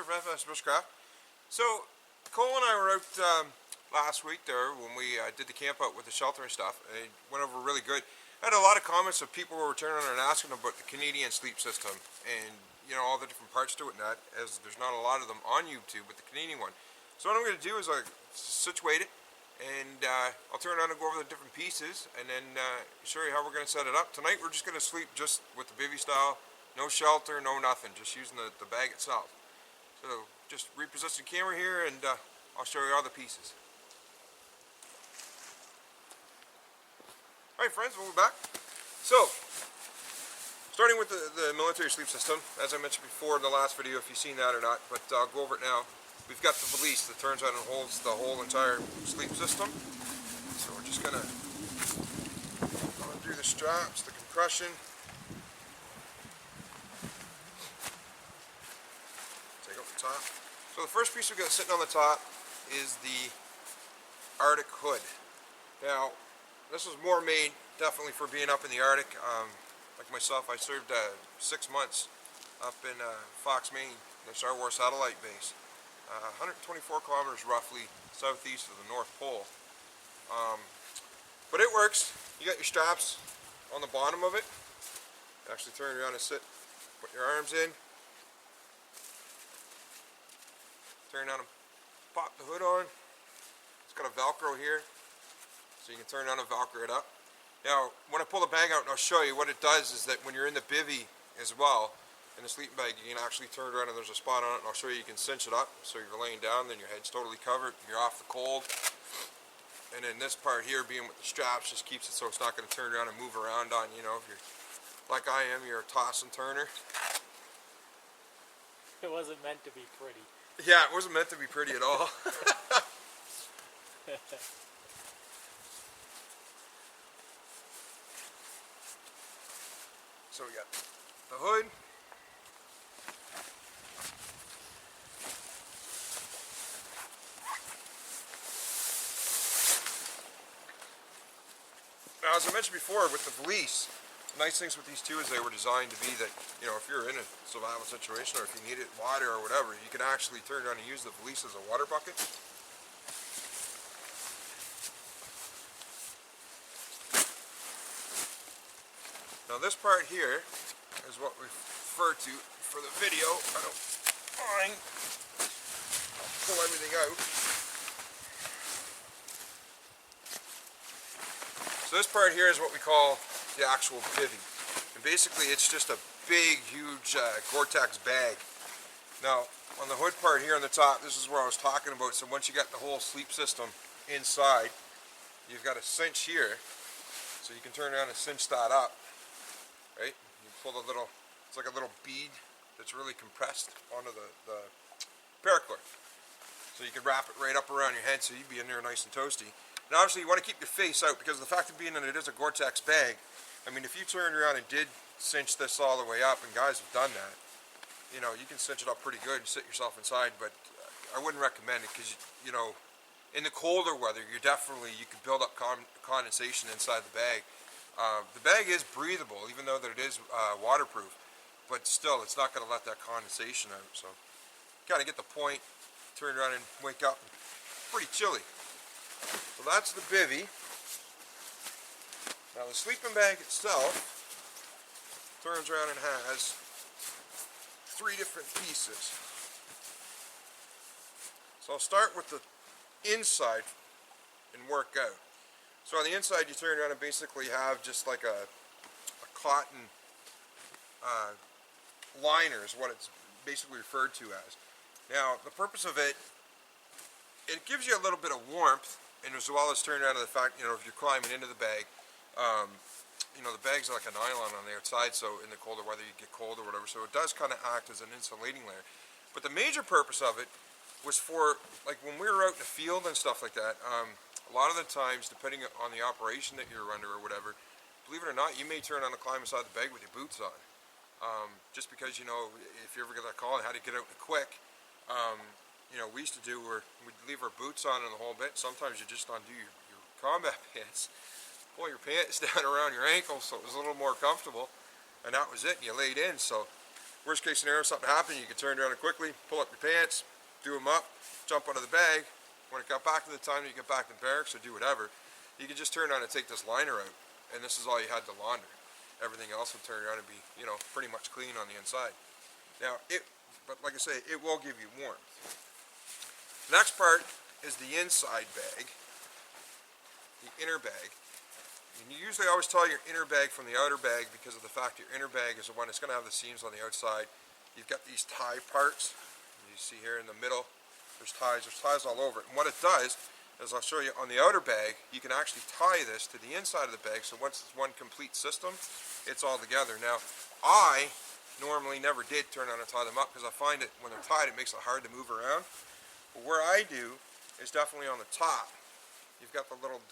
from FSBushcraft. So, Cole and I were out last week there when we did the camp out with the shelter and stuff. It went over really good. I had a lot of comments of people who were returning and asking about the Canadian sleep system and, you know, all the different parts to it and that, as there's not a lot of them on YouTube, but the Canadian one. So what I'm going to do is situate it, and I'll turn around and go over the different pieces and then show you how we're going to set it up. Tonight we're just going to sleep just with the Bivy style, no shelter, no nothing, just using the bag itself. So just reposition the camera here and I'll show you all the pieces. Alright friends, we'll be back. So, starting with the military sleep system, as I mentioned before in the last video, if you've seen that or not, but I'll go over it now. We've got the valise that turns out and holds the whole entire sleep system. So we're just going to undo the straps, the compression. Take out the top. So the first piece we've got sitting on the top is the Arctic hood. Now, this was more made definitely for being up in the Arctic. Like myself, I served 6 months up in Fox, Maine, the Star Wars satellite base. 124 kilometers roughly southeast of the North Pole. But it works. You got your straps on the bottom of it. You actually turn around and sit, put your arms in, turn down and pop the hood on. It's got a Velcro here, so you can turn on and Velcro it up. Now, when I pull the bag out, and I'll show you what it does, is that when you're in the bivvy as well, in the sleeping bag, you can actually turn it around and there's a spot on it, and I'll show you can cinch it up, so you're laying down, then your head's totally covered, you're off the cold. And then this part here, being with the straps, just keeps it so it's not going to turn around and move around on you. Know, if you're like I am, you're a toss and turner. It wasn't meant to be pretty. Yeah, it wasn't meant to be pretty at all. So we got the hood. Now, as I mentioned before, with the valise, the nice things with these two is they were designed to be that, you know, if you're in a survival situation or if you needed water or whatever, you can actually turn around and use the valise as a water bucket. Now this part here is what we refer to for the video. I don't mind. I'll pull everything out. So this part here is what we call the actual bivy. And basically it's just a big, huge Gore-tex bag. Now, on the hood part here on the top, this is where I was talking about. So once you got the whole sleep system inside, you've got a cinch here. So you can turn around and cinch that up. Right? You pull the little, it's like a little bead that's really compressed onto the paracord. So you can wrap it right up around your head so you'd be in there nice and toasty. And obviously you want to keep your face out because of the fact of being that it is a Gore-tex bag. I mean, if you turned around and did cinch this all the way up, and guys have done that, you know, you can cinch it up pretty good and sit yourself inside, but I wouldn't recommend it because, you know, in the colder weather, you can build up condensation inside the bag. The bag is breathable, even though that it is waterproof, but still, it's not going to let that condensation out. So, kind of get the point. Turn around and wake up. Pretty chilly. So that's the bivy. Now the sleeping bag itself turns around and has 3 different pieces. So I'll start with the inside and work out. So on the inside you turn around and basically have just like a cotton liner is what it's basically referred to as. Now the purpose of it, it gives you a little bit of warmth, and as well as turning around to the fact, you know, if you're climbing into the bag, you know, the bag's like a nylon on the outside, so in the colder weather you get cold or whatever, so it does kind of act as an insulating layer. But the major purpose of it was for, like when we were out in the field and stuff like that, a lot of the times, depending on the operation that you're under or whatever, believe it or not, you may turn on and climb inside the bag with your boots on. Just because, you know, if you ever get that call and had to get out in a quick, you know, we used to do where we'd leave our boots on in the whole bit. Sometimes you just undo your combat pants, pull your pants down around your ankles so it was a little more comfortable, and that was it, and you laid in. So Worst case scenario, something happened, you can turn around and quickly pull up your pants, do them up, jump out of the bag. When it got back to the time that you get back to barracks or do whatever, you can just turn around and take this liner out, and this is all you had to launder. Everything else would turn around and be, you know, pretty much clean on the inside. Now, but like I say, it will give you warmth. Next part is the inside bag, the inner bag. And you usually always tell your inner bag from the outer bag because of the fact your inner bag is the one that's going to have the seams on the outside. You've got these tie parts, you see here in the middle. There's ties all over it. And what it does, as I'll show you on the outer bag, you can actually tie this to the inside of the bag, so once it's one complete system, it's all together. Now, I normally never did turn on and tie them up because I find it, when they're tied, it makes it hard to move around. But where I do is definitely on the top. You've got the little,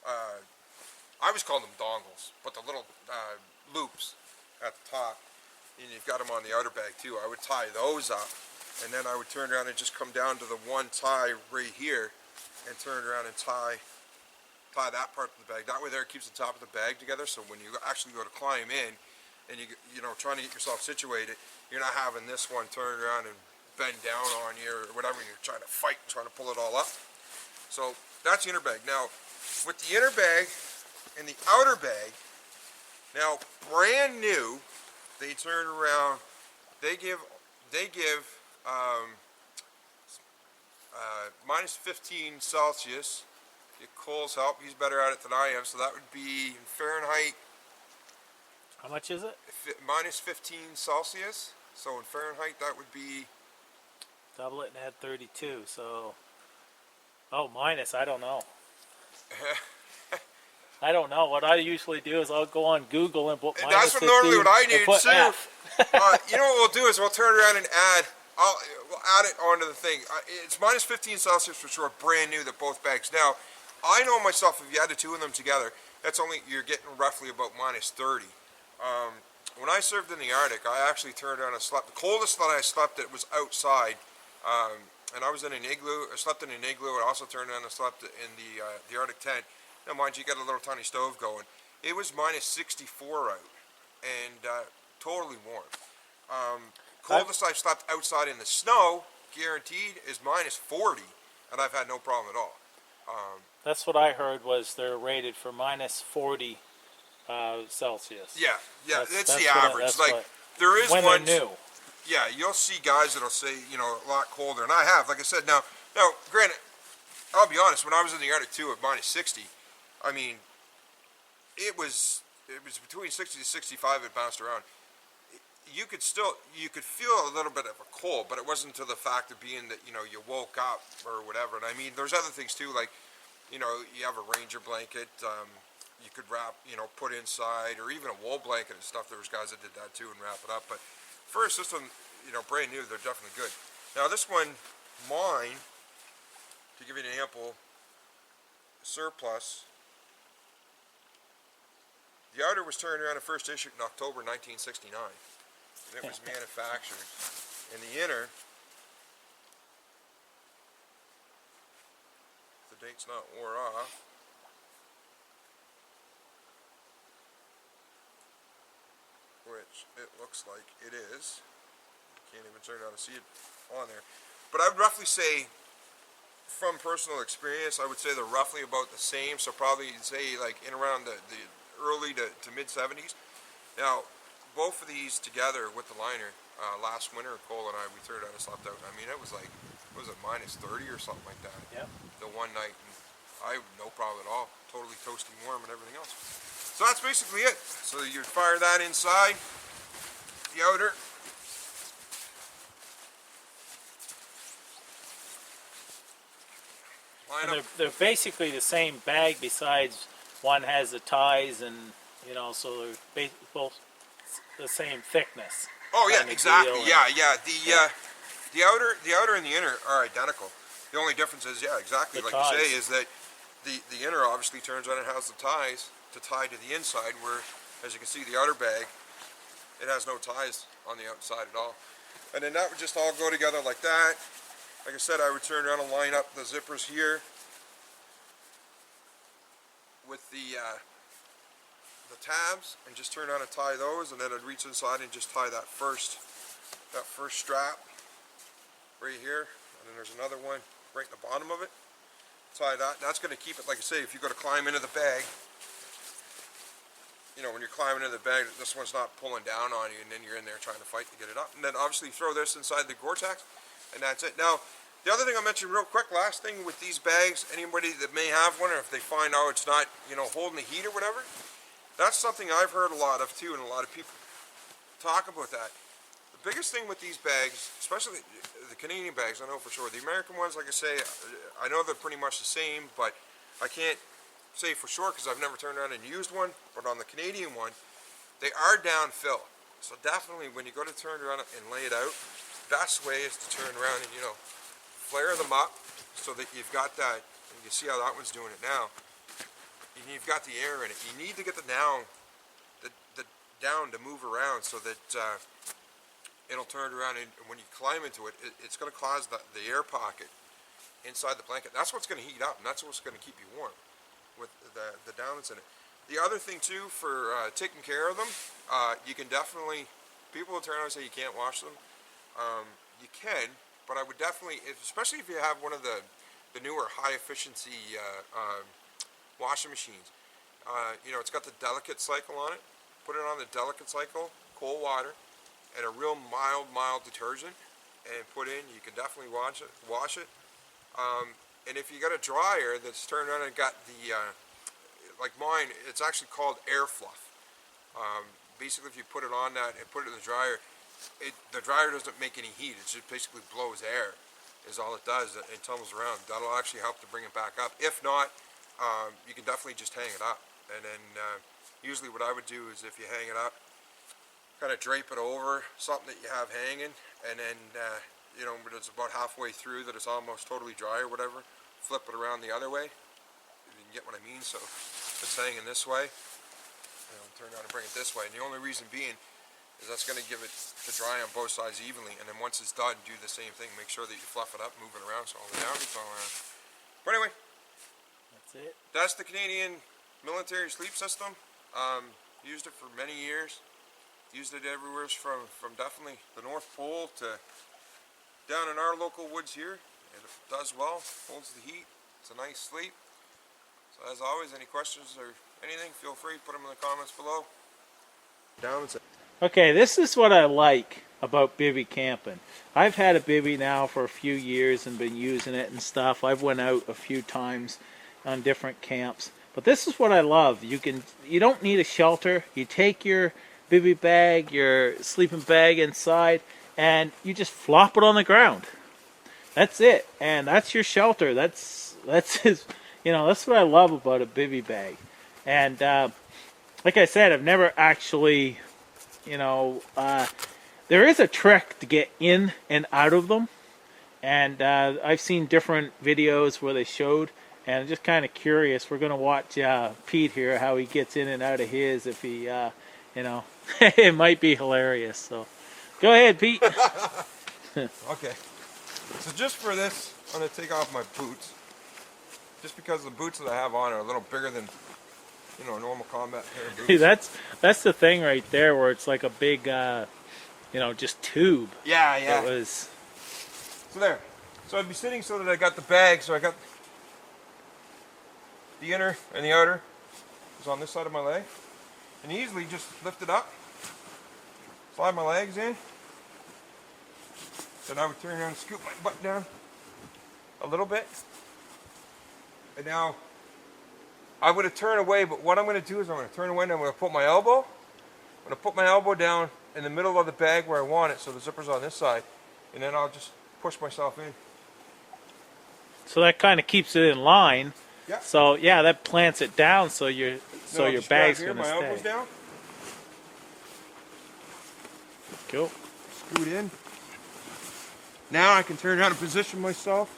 I always call them dongles, but the little loops at the top. And you've got them on the outer bag too. I would tie those up, and then I would turn around and just come down to the one tie right here and turn around and tie that part of the bag. That way there it keeps the top of the bag together, so when you actually go to climb in and you know, trying to get yourself situated, you're not having this one turn around and bend down on you or whatever, and you're trying to fight, trying to pull it all up. So that's the inner bag. Now with the inner bag and the outer bag, now brand new, they turn around, they give minus 15 Celsius. Get Cole's help, he's better at it than I am, so that would be in Fahrenheit. How much is it? Minus 15 Celsius, so in Fahrenheit that would be... Double it and add 32, so... Oh, minus, I don't know. I don't know. What I usually do is I'll go on Google and put minus 15. That's normally what I need too. F. You know what we'll do is we'll turn around and we'll add it onto the thing. It's minus 15 Celsius for sure, brand new, that both bags. Now, I know myself, if you add the two of them together, that's only, you're getting roughly about minus 30. When I served in the Arctic, I actually turned around and slept. The coldest that I slept it was outside, and I was in an igloo. I slept in an igloo. I also turned around and slept in the Arctic tent. Now, mind you, got a little tiny stove going. It was minus 64 out, and totally warm. Coldest I've slept outside in the snow, guaranteed, is minus 40, and I've had no problem at all. That's what I heard, was they're rated for minus 40 Celsius. Yeah, That's the average. There is when ones, they're new. Yeah, you'll see guys that'll say, you know, a lot colder, and I have. Like I said, now, granted, I'll be honest. When I was in the Arctic too, at minus 60, I mean, it was between 60 to 65. It bounced around. You could feel a little bit of a cold, but it wasn't to the fact of being that, you know, you woke up or whatever. And I mean, there's other things too, like, you know, you have a Ranger blanket, you could wrap, you know, put inside, or even a wool blanket and stuff. There was guys that did that too and wrap it up. But for a system, you know, brand new, they're definitely good. Now this one, mine, to give you an example, surplus. The outer was turned around and first issued in October 1969. And it was manufactured. And the inner, the date's not wore off, which it looks like it is. Can't even turn around and see it on there. But I would roughly say, from personal experience, I would say they're roughly about the same. So probably say like in around the early to mid 70s. Now, both of these together with the liner, last winter, Cole and I, we turned out and slept out. I mean, it was like, what was it, minus 30 or something like that? Yep. The one night, and I no problem at all, totally toasty warm and everything else. So that's basically it. So you'd fire that inside, the outer. And they're basically the same bag, besides one has the ties, and you know, so they're both the same thickness. Oh yeah, exactly. Yeah. The outer and the inner are identical. The only difference is, yeah, exactly like you say, is that the inner obviously turns on and has the ties to tie to the inside, where, as you can see, the outer bag, it has no ties on the outside at all. And then that would just all go together like that. Like I said, I would turn around and line up the zippers here with the tabs and just turn around and tie those, and then I'd reach inside and just tie that first strap right here, and then there's another one right in the bottom of it. Tie that. That's going to keep it, like I say, if you go to climb into the bag, you know, when you're climbing into the bag, this one's not pulling down on you, and then you're in there trying to fight to get it up. And then obviously throw this inside the Gore-tex, and that's it. Now, the other thing I'll mention real quick, last thing with these bags, anybody that may have one, or if they find out it's not, you know, holding the heat or whatever, that's something I've heard a lot of too, and a lot of people talk about that. The biggest thing with these bags, especially the Canadian bags, I know for sure. The American ones, like I say, I know they're pretty much the same, but I can't say for sure because I've never turned around and used one. But on the Canadian one, they are down fill. So definitely when you go to turn around and lay it out, best way is to turn around and, you know, flare them up so that you've got that, and you can see how that one's doing it now. You've got the air in it. You need to get the down to move around so that it'll turn around, and when you climb into it, it's going to cause the air pocket inside the blanket. That's what's going to heat up, and that's what's going to keep you warm with the down that's in it. The other thing too, for taking care of them, you can definitely, people will turn around and say you can't wash them. You can, but I would definitely, especially if you have one of the newer high efficiency washing machines, you know, it's got the delicate cycle on it. Put it on the delicate cycle, cold water, and a real mild detergent, and put in. You can definitely wash it. And if you got a dryer that's turned on and got the, like mine, it's actually called air fluff. Basically, if you put it on that and put it in the dryer, the dryer doesn't make any heat. It just basically blows air, is all it does. It tumbles around. That'll actually help to bring it back up. If not, you can definitely just hang it up. And then usually what I would do is if you hang it up, kind of drape it over something that you have hanging, and then you know, when it's about halfway through that it's almost totally dry or whatever, flip it around the other way. You can get what I mean. So if it's hanging this way, you know, turn around and bring it this way. And the only reason being is that's going to give it to dry on both sides evenly. And then once it's done, do the same thing. Make sure that you fluff it up, move it around so all the down gets all around. But anyway, That's it. that's the Canadian military sleep system. Used it for many years. Used it everywhere from definitely the North Pole to down in our local woods here. It does well, holds the heat. It's a nice sleep. So as always, any questions or anything, feel free to put them in the comments below. Down and Okay, this is what I like about bivvy camping. I've had a bivvy now for a few years and been using it and stuff. I've went out a few times on different camps. But this is what I love. You don't need a shelter. You take your bivvy bag, your sleeping bag inside, and you just flop it on the ground. That's it. And that's your shelter. That's his, you know, that's what I love about a bivvy bag. And like I said, I've never actually, you know, there is a trick to get in and out of them. And I've seen different videos where they showed, and I'm just kind of curious. We're going to watch Pete here, how he gets in and out of his, if he, you know, it might be hilarious. So go ahead, Pete. okay. So just for this, I'm going to take off my boots. Just because the boots that I have on are a little bigger than, you know, a normal combat pair of boots. That's the thing right there, where it's like a big, you know, just tube. Yeah, yeah. It was. So there. So I'd be sitting so that I got the bag, so I got the inner and the outer is on this side of my leg. And easily just lift it up, slide my legs in, then I would turn around and scoop my butt down a little bit. And now I'm going to turn away, but what I'm going to do is I'm going to turn away and I'm going to put my elbow. I'm going to put my elbow down in the middle of the bag where I want it, so the zipper's on this side, and then I'll just push myself in. So that kind of keeps it in line. Yeah. So yeah, that plants it down, so your bag's here, going to my stay. elbow's down. Cool. Scoot in. Now I can turn around and position myself.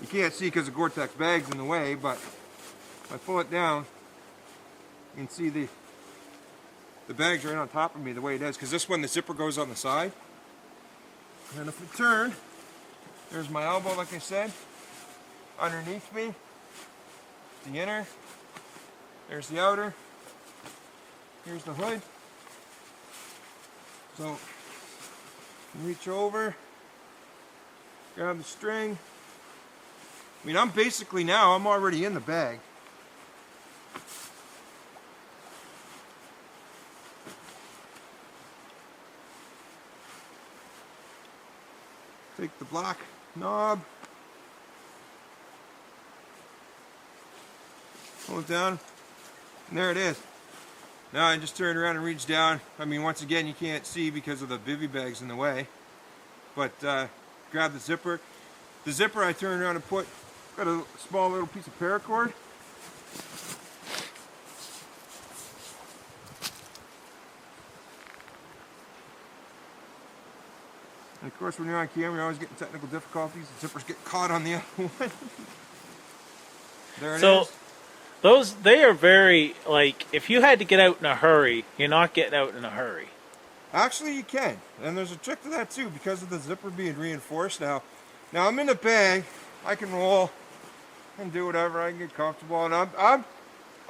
You can't see because the Gore-Tex bag's in the way, but if I pull it down, you can see the bag's right on top of me the way it is, because this one, the zipper goes on the side. And if I turn, there's my elbow, like I said, underneath me the inner. There's the outer. Here's the hood. So, reach over, grab the string. I mean, I'm already in the bag. Take the black knob, pull it down, and there it is. Now I just turn around and reach down. I mean, once again, you can't see because of the bivy bags in the way. But grab the zipper. The zipper I turn around and got a small little piece of paracord. And of course, when you're on camera, you're always getting technical difficulties. The zippers get caught on the other one. There it is. They are very, like, if you had to get out in a hurry, you're not getting out in a hurry. Actually, you can. And there's a trick to that, too, because of the zipper being reinforced. Now I'm in the bag. I can roll and do whatever. I can get comfortable. And I'm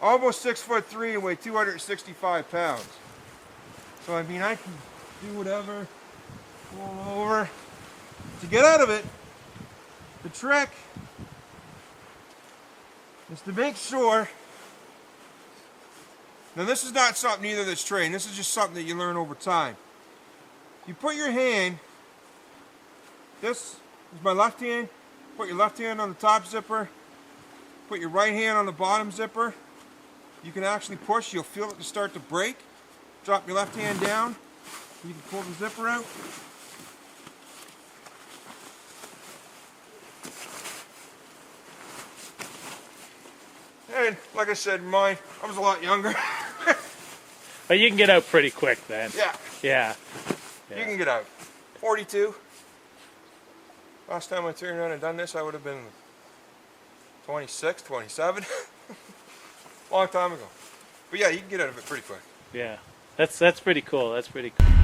almost 6'3" and weigh 265 pounds. So, I mean, I can do whatever, roll over. To get out of it, the trick is to make sure. Now this is not something either that's trained. This is just something that you learn over time. You put your hand, this is my left hand, put your left hand on the top zipper, put your right hand on the bottom zipper. You can actually push, you'll feel it to start to break. Drop your left hand down, you can pull the zipper out. And like I said, I was a lot younger. But you can get out pretty quick then. Yeah. You can get out. 42. Last time I turned around and done this, I would have been 26, 27. Long time ago. But yeah, you can get out of it pretty quick. Yeah. That's pretty cool. That's pretty cool.